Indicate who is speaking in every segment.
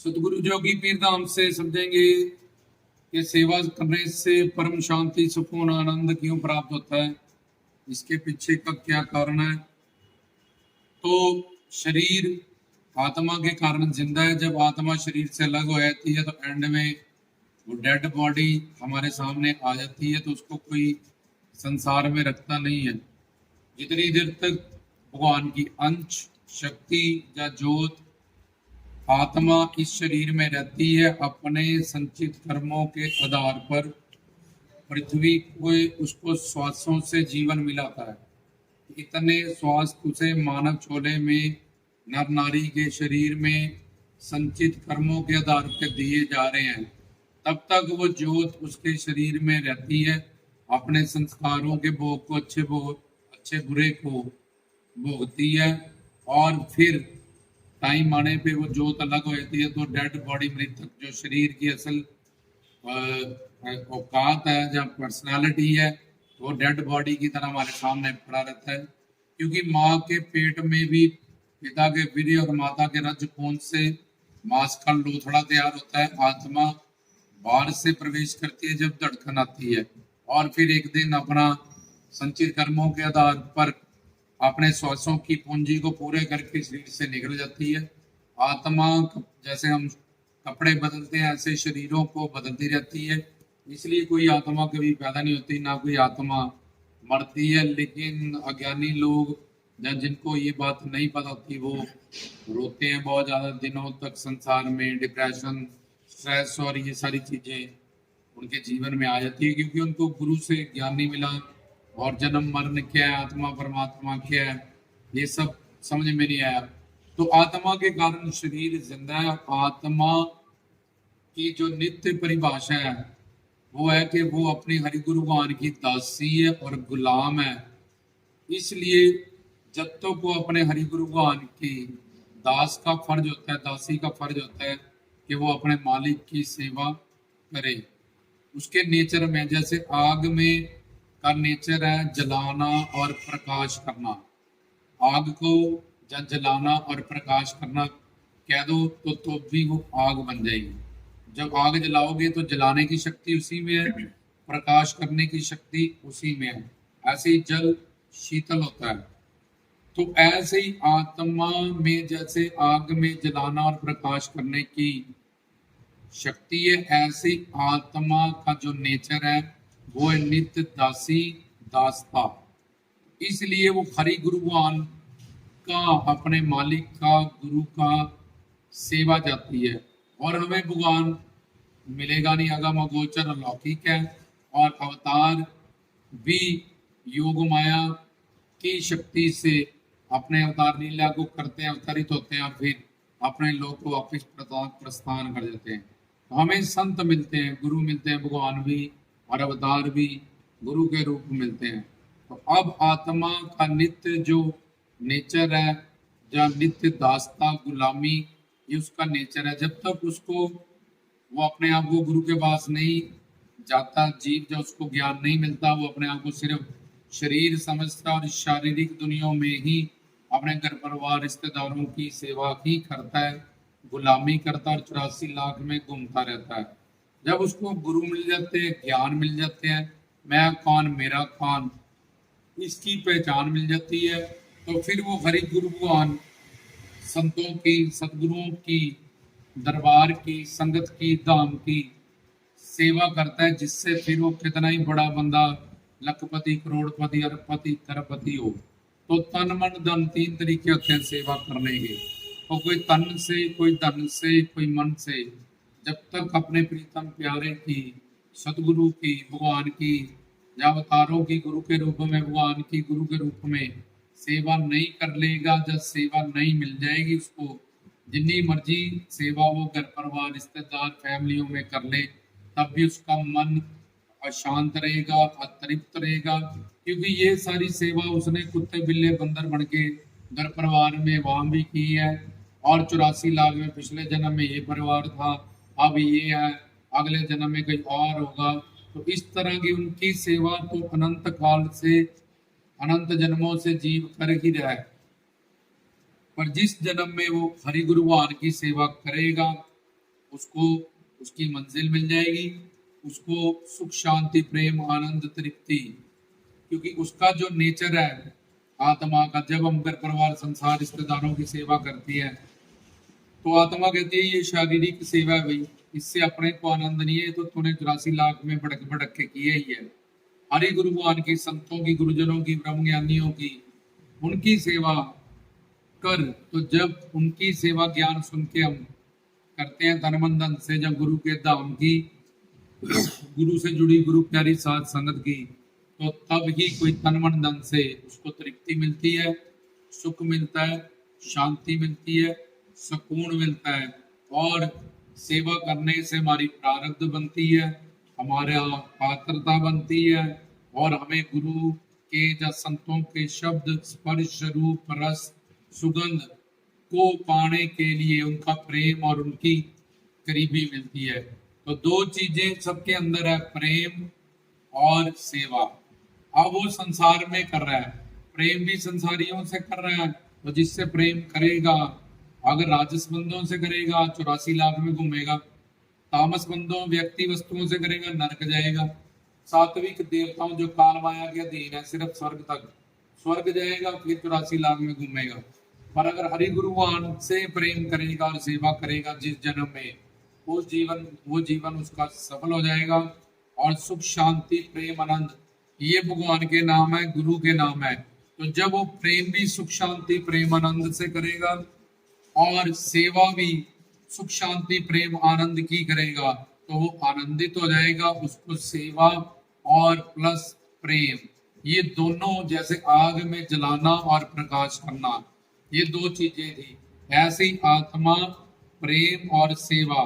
Speaker 1: सतगुरु जोगी पीर धाम से समझेंगे कि सेवा करने से परम शांति सुकून आनंद क्यों प्राप्त होता है, इसके पीछे का क्या कारण है। तो शरीर आत्मा के कारण जिंदा है। जब आत्मा शरीर से अलग हो जाती है तो एंड में वो डेड बॉडी हमारे सामने आ जाती है, तो उसको कोई संसार में रखता नहीं है। जितनी देर तक भगवान की अंश शक्ति या जोत आत्मा इस शरीर में रहती है, अपने संचित कर्मों के आधार पर पृथ्वी को उसको श्वासों से जीवन मिलाता है। इतने श्वास उसे मानव छोले में नर नारी के शरीर में संचित कर्मों के आधार पर दिए जा रहे हैं। तब तक वो जोत उसके शरीर में रहती है, अपने संस्कारों के भोग को अच्छे बुरे को भोगती है। और फिर टाइम आने पे वो जोत अलग हो जाती है, तो डेड बॉडी मृतक जो शरीर की असल औकात है या पर्सनालिटी है, वो डेड बॉडी की तरह हमारे सामने पड़ा रहता है। क्योंकि माँ के पेट में भी पिता के वीर्य और माता के रज खून से मांस का लोथड़ा तैयार होता है। आत्मा बाहर से प्रवेश करती है जब धड़कन आती है, और फिर एक दिन अपना संचित कर्मों के आधार पर अपने श्वासों की पूंजी को पूरे करके शरीर से निकल जाती है। आत्मा जैसे हम कपड़े बदलते हैं, ऐसे शरीरों को बदलती रहती है। इसलिए कोई आत्मा कभी पैदा नहीं होती, ना कोई आत्मा मरती है। लेकिन अज्ञानी लोग या जिनको ये बात नहीं पता होती, वो रोते हैं बहुत ज़्यादा दिनों तक संसार में। डिप्रेशन, स्ट्रेस और ये सारी चीज़ें उनके जीवन में आ जाती है, क्योंकि उनको गुरु से ज्ञान नहीं मिला। और जन्म मरण क्या है, आत्मा परमात्मा क्या है, ये सब समझ में नहीं आया। तो आत्मा के कारण शरीर जिंदा है। आत्मा की जो नित्य परिभाषा है वो है कि वो अपनी हरि गुरु भगवान की दासी है और गुलाम है। इसलिए जब तक वो अपने हरि गुरु भगवान की दास का फर्ज होता है, दासी का फर्ज होता है कि वो अपने मालिक की सेवा करे। उसके नेचर में, जैसे आग में का नेचर है जलाना और प्रकाश करना। आग को जब जलाना और प्रकाश करना कह दो तो भी वो आग बन जाएगी। जब आग जलाओगे तो जलाने की शक्ति उसी में है, प्रकाश करने की शक्ति उसी में है। ऐसे ही जल शीतल होता है। तो ऐसे ही आत्मा में जैसे आग में जलाना और प्रकाश करने की शक्ति है, ऐसी आत्मा का जो नेचर है वो है नित्य दासी दासता। इसलिए वो हरि गुरु भगवान का, अपने मालिक का, गुरु का सेवा जाती है। और हमें भगवान मिलेगा नहीं, अगम अगोचर अलौकिक है। और अवतार भी योग माया की शक्ति से अपने अवतार लीला को करते हैं, अवतरित होते हैं, और फिर अपने लोग को वापिस प्रस्थान कर देते हैं। तो हमें संत मिलते हैं, गुरु मिलते हैं, भगवान भी और अवतार भी गुरु के रूप में मिलते हैं। तो अब आत्मा का नित्य जो नेचर है, या नित्य दासता गुलामी, ये उसका नेचर है। जब तक उसको वो अपने आप को गुरु के पास नहीं जाता, जीव जब उसको ज्ञान नहीं मिलता, वो अपने आप को सिर्फ शरीर समझता और शारीरिक दुनिया में ही अपने घर परिवार रिश्तेदारों की सेवा ही करता है, गुलामी करता और 84 लाख में घूमता रहता है। जब उसको गुरु मिल जाते हैं, ज्ञान मिल जाते हैं, मैं कौन मेरा कौन, इसकी पहचान मिल जाती है, तो फिर वो हरि गुरु भगवान संतों की, सदगुरुओं की, दरबार की, संगत की, धाम की सेवा करता है, जिससे फिर वो कितना ही बड़ा बंदा, लखपति, करोड़पति, अरबपति, खरबपति हो, तो तन मन धन 3 तरीके होते हैं सेवा करने के। तो कोई तन से, कोई धन से, कोई मन से, जब तक अपने प्रीतम प्यारे की, सतगुरु की, भगवान की, या अवतारों की, गुरु के रूप में, भगवान की गुरु के रूप में सेवा नहीं कर लेगा, जब सेवा नहीं मिल जाएगी उसको, जितनी मर्जी सेवा वो घर परिवार रिश्तेदार फैमिलियों में कर ले, तब भी उसका मन अशांत रहेगा, अतृप्त रहेगा। क्योंकि ये सारी सेवा उसने कुत्ते बिल्ले बंदर बन के घर परिवार में वहां भी की है, और 84 लाख में पिछले जन्म में ये परिवार था, अब ये है, अगले जन्म में कहीं और होगा। तो इस तरह की उनकी सेवा तो अनंत काल से, अनंत जन्मों से जीव कर ही रहा है। पर जिस जन्म में वो हरि गुरु भगवान की सेवा करेगा, उसको उसकी मंजिल मिल जाएगी, उसको सुख शांति प्रेम आनंद तृप्ति, क्योंकि उसका जो नेचर है आत्मा का, जब हम घर परिवार संसार रिश्तेदारों की सेवा करती है तो आत्मा कहती है ये शारीरिक सेवा है भाई, इससे अपने को आनंद नहीं है, तो तूने 84 लाख में भड़क भड़क के किए ही है। हरि गुरु भगवान की, संतों की, गुरुजनों की, ब्रह्म ज्ञानियों की, उनकी सेवा कर। तो जब उनकी सेवा ज्ञान सुन के हम करते हैं तन मन धन से, जब गुरु के धाम की, गुरु से जुड़ी गुरु प्यारी साथ संगत की, तो तब ही कोई तन मन धन से उसको तृप्ति मिलती है, सुख मिलता है, शांति मिलती है, सुकून मिलता है। और सेवा करने से हमारी प्रारब्ध बनती है, हमारा पात्रता बनती है, और हमें गुरु के या संतों के शब्द स्पर्श रूप रस सुगंध को पाने के लिए उनका प्रेम और उनकी करीबी मिलती है। तो दो चीजें सबके अंदर है, प्रेम और सेवा। अब वो संसार में कर रहा है, प्रेम भी संसारियों से कर रहा है, तो जिससे प्रेम करेगा, अगर राजस बंधों से करेगा 84 लाख में घूमेगा, तामस बंधों व्यक्ति वस्तुओं से करेगा नरक जाएगा, सात्विक देवताओं जो काल माया के अधीन है सिर्फ स्वर्ग तक, स्वर्ग जाएगा, फिर 84 लाख में घूमेगा। पर अगर हरि गुरुवान से प्रेम करेगा और सेवा करेगा जिस जन्म में, वो जीवन उसका सफल हो जाएगा। और सुख शांति प्रेम आनंद ये भगवान के नाम है, गुरु के नाम है। तो जब वो प्रेम भी सुख शांति प्रेम आनंद से करेगा और सेवा भी सुख शांति प्रेम आनंद की करेगा, तो वो आनंदित हो जाएगा। उसको सेवा और प्लस प्रेम, ये दोनों जैसे आग में जलाना और प्रकाश करना, ये दो चीजें थी। ऐसे ही आत्मा प्रेम और सेवा,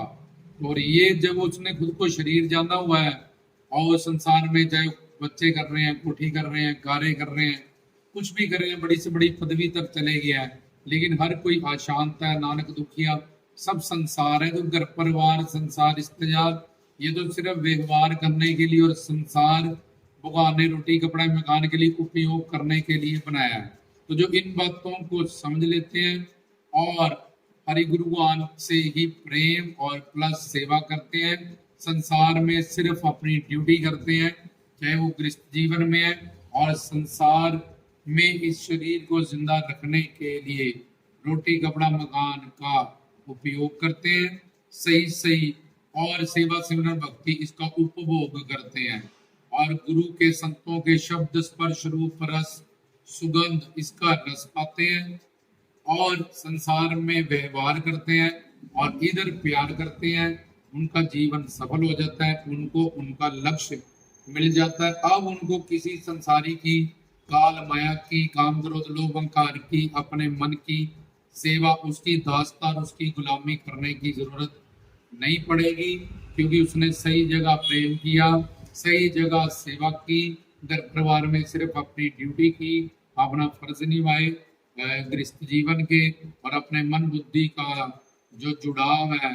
Speaker 1: और ये जब उसने खुद को शरीर जाना हुआ है और संसार में चाहे बच्चे कर रहे हैं, कोठी कर रहे हैं, कार्य कर रहे हैं, कुछ भी कर रहे हैं, बड़ी से बड़ी पदवी तक चले गया है, लेकिन हर कोई अशांत है, नानक दुखिया, सब संसार है। तो घर परिवार संसार रिश्तेदार ये तो सिर्फ व्यवहार करने के लिए और संसार भगवान ने रोटी कपड़ा मकान के लिए उपयोग करने के लिए बनाया है। तो जो इन बातों को समझ लेते हैं और हरि गुरुवान से ही प्रेम और प्लस सेवा करते हैं, संसार में सिर्फ अपनी ड्यूटी करते हैं, चाहे वो गृहस्थ जीवन में है और संसार में इस शरीर को जिंदा रखने के लिए रोटी कपड़ा मकान का उपयोग करते हैं, सही सही, और सेवा सिमरन भक्ति इसका उपभोग करते हैं, और गुरु के संतों के शब्द स्पर्श रूप रस सुगंध इसका रस पाते हैं, और संसार में व्यवहार करते हैं और इधर प्यार करते हैं, उनका जीवन सफल हो जाता है, उनको उनका लक्ष्य मिल जाता है। अब उनको किसी संसारी की, काल माया की, काम क्रोध लोभ अहंकार की, अपने मन की सेवा, उसकी दास्ता और उसकी गुलामी करने की जरूरत नहीं पड़ेगी, क्योंकि उसने सही जगह प्रेम किया, सही जगह सेवा की, घर परिवार में सिर्फ अपनी ड्यूटी की, अपना फर्ज निभाए गृहस्थ जीवन के, और अपने मन बुद्धि का जो जुड़ाव है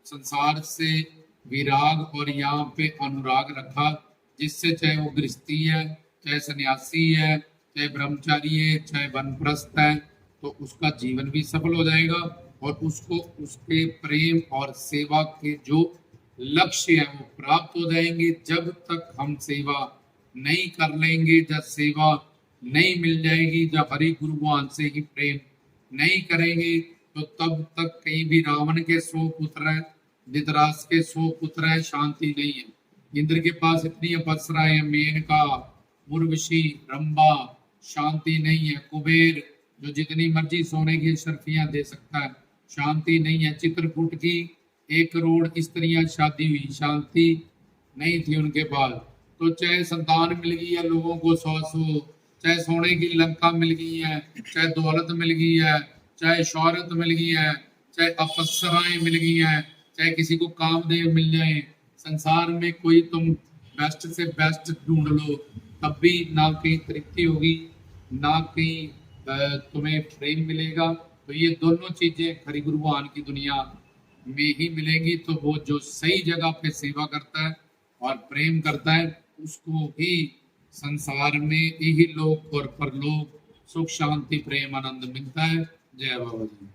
Speaker 1: संसार से विराग और यहाँ पे अनुराग रखा, जिससे चाहे वो गृहस्थी है, चाहे सन्यासी है, चाहे ब्रह्मचारी है, चाहे वनप्रस्थ है, तो उसका जीवन भी सफल हो जाएगा और उसको उसके प्रेम और सेवा के जो लक्ष्य है वो प्राप्त हो जाएंगे। जब तक हम सेवा नहीं कर लेंगे, जब सेवा नहीं मिल जाएगी, जब हरि गुरु भगवान से ही प्रेम नहीं करेंगे, तो तब तक कहीं भी रावण के 100 पुत्र है, धृतराष्ट्र के 100 पुत्र है, शांति नहीं है। इंद्र के पास इतनी अप्सरा है, मेनका, उर्वशी, रंभा, शांति नहीं है। कुबेर जो जितनी मर्जी सोने की शर्फियां दे सकता है, शांति नहीं है। चित्रकूट की 1 करोड़ स्त्रियां शादी हुई, शांति नहीं थी उनके पास। तो चाहे संतान मिल गई है लोगों को 100, चाहे सोने की लंका मिल गई है, चाहे दौलत मिल गई है, चाहे शौहरत मिल गई है, चाहे अप्सराएं मिल गई है, चाहे किसी को कामदेव मिल जाए, संसार में कोई तुम बेस्ट से बेस्ट ढूंढ लो, तब भी ना कहीं तृप्ति होगी, ना कहीं तुम्हें प्रेम मिलेगा। तो ये दोनों चीजें हरि गुरु भगवान की दुनिया में ही मिलेंगी। तो वो जो सही जगह पे सेवा करता है और प्रेम करता है, उसको ही संसार में यही लोक और परलोक सुख शांति प्रेम आनंद मिलता है। जय बाबा जी।